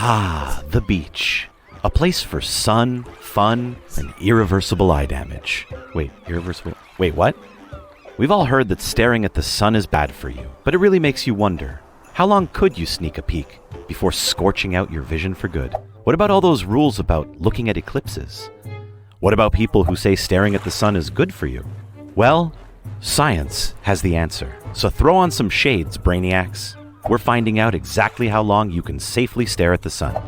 Ah, the beach. A place for sun, fun, and irreversible eye damage. Wait, what? We've all heard that staring at the sun is bad for you, but it really makes you wonder, how long could you sneak a peek before scorching out your vision for good? What about all those rules about looking at eclipses? What about people who say staring at the sun is good for you? Well, science has the answer. So throw on some shades, brainiacs. We're finding out exactly how long you can safely stare at the sun.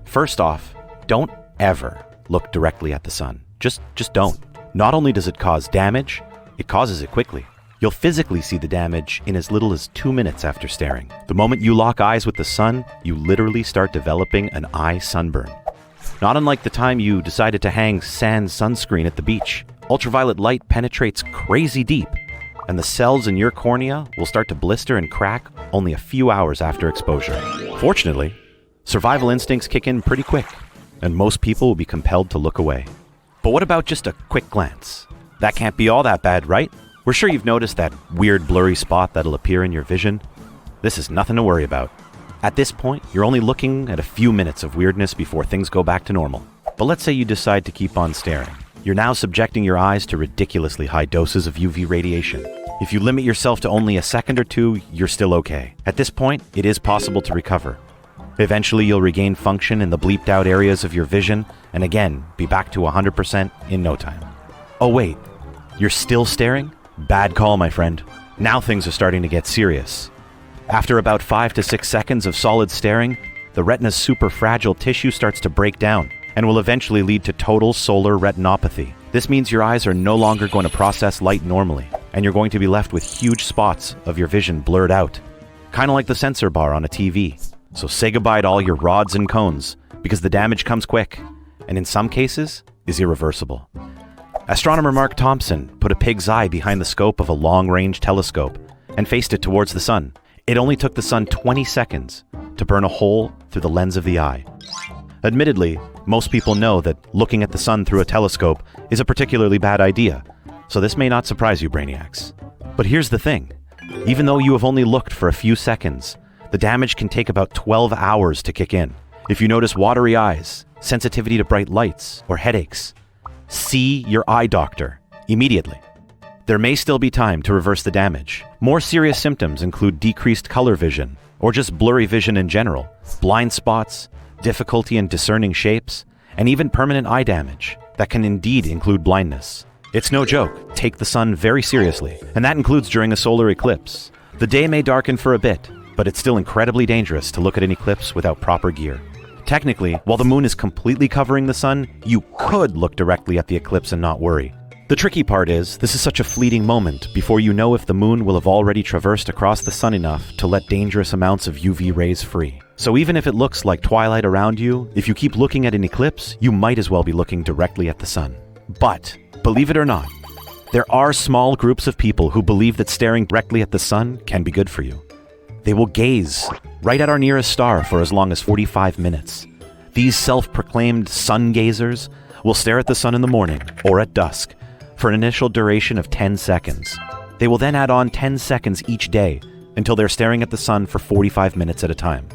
First off, don't ever look directly at the sun. Just don't. Not only does it cause damage, it causes it quickly. You'll physically see the damage in as little as 2 minutes after staring. The moment you lock eyes with the sun, you literally start developing an eye sunburn. Not unlike the time you decided to hang sand sunscreen at the beach. Ultraviolet light penetrates crazy deep, and the cells in your cornea will start to blister and crack only a few hours after exposure. Fortunately, survival instincts kick in pretty quick, and most people will be compelled to look away. But what about just a quick glance? That can't be all that bad, right? We're sure you've noticed that weird blurry spot that'll appear in your vision. This is nothing to worry about. At this point, you're only looking at a few minutes of weirdness before things go back to normal. But let's say you decide to keep on staring. You're now subjecting your eyes to ridiculously high doses of UV radiation. If you limit yourself to only a second or two, you're still okay. At this point, it is possible to recover. Eventually, you'll regain function in the bleeped out areas of your vision, and again, be back to 100% in no time. Oh wait, you're still staring? Bad call, my friend. Now things are starting to get serious. After about 5 to 6 seconds of solid staring, the retina's super fragile tissue starts to break down and will eventually lead to total solar retinopathy. This means your eyes are no longer going to process light normally, and you're going to be left with huge spots of your vision blurred out. Kind of like the sensor bar on a TV. So say goodbye to all your rods and cones, because the damage comes quick, and in some cases, is irreversible. Astronomer Mark Thompson put a pig's eye behind the scope of a long-range telescope and faced it towards the sun. It only took the sun 20 seconds to burn a hole through the lens of the eye. Admittedly, most people know that looking at the sun through a telescope is a particularly bad idea, so this may not surprise you, brainiacs. But here's the thing. Even though you have only looked for a few seconds, the damage can take about 12 hours to kick in. If you notice watery eyes, sensitivity to bright lights, or headaches, see your eye doctor immediately. There may still be time to reverse the damage. More serious symptoms include decreased color vision, or just blurry vision in general, blind spots, difficulty in discerning shapes, and even permanent eye damage that can indeed include blindness. It's no joke. Take the sun very seriously, and that includes during a solar eclipse. The day may darken for a bit, but it's still incredibly dangerous to look at an eclipse without proper gear. Technically, while the moon is completely covering the sun, you could look directly at the eclipse and not worry. The tricky part is, this is such a fleeting moment before you know if the moon will have already traversed across the sun enough to let dangerous amounts of UV rays free. So even if it looks like twilight around you, if you keep looking at an eclipse, you might as well be looking directly at the sun. But, believe it or not, there are small groups of people who believe that staring directly at the sun can be good for you. They will gaze right at our nearest star for as long as 45 minutes. These self-proclaimed sun gazers will stare at the sun in the morning or at dusk for an initial duration of 10 seconds. They will then add on 10 seconds each day until they're staring at the sun for 45 minutes at a time.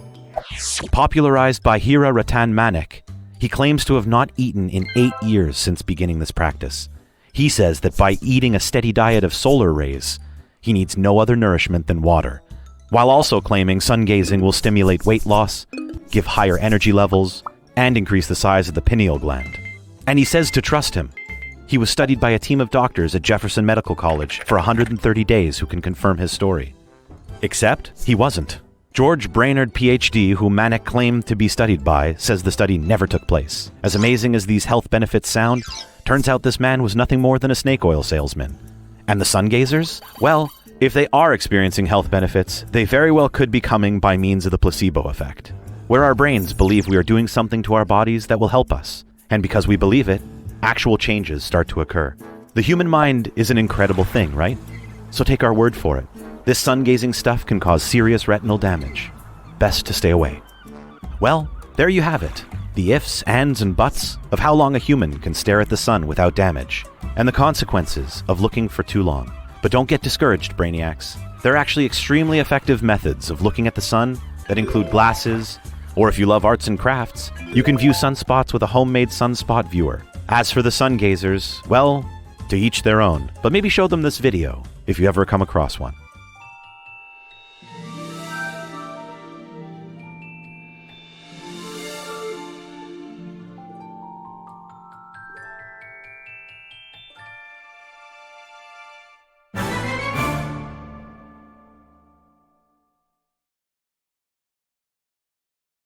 Popularized by Hira Ratan Manek, he claims to have not eaten in 8 years since beginning this practice. He says that by eating a steady diet of solar rays, he needs no other nourishment than water, while also claiming sun gazing will stimulate weight loss, give higher energy levels, and increase the size of the pineal gland. And he says to trust him. He was studied by a team of doctors at Jefferson Medical College for 130 days who can confirm his story. Except, he wasn't. George Brainerd, PhD, who Manek claimed to be studied by, says the study never took place. As amazing as these health benefits sound, turns out this man was nothing more than a snake oil salesman. And the sun gazers? Well, if they are experiencing health benefits, they very well could be coming by means of the placebo effect, where our brains believe we are doing something to our bodies that will help us. And because we believe it, actual changes start to occur. The human mind is an incredible thing, right? So take our word for it. This sun-gazing stuff can cause serious retinal damage. Best to stay away. Well, there you have it. The ifs, ands, and buts of how long a human can stare at the sun without damage, and the consequences of looking for too long. But don't get discouraged, brainiacs. There are actually extremely effective methods of looking at the sun that include glasses, Or if you love arts and crafts, you can view sunspots with a homemade sunspot viewer. As for the sun gazers, well, to each their own, but maybe show them this video if you ever come across one.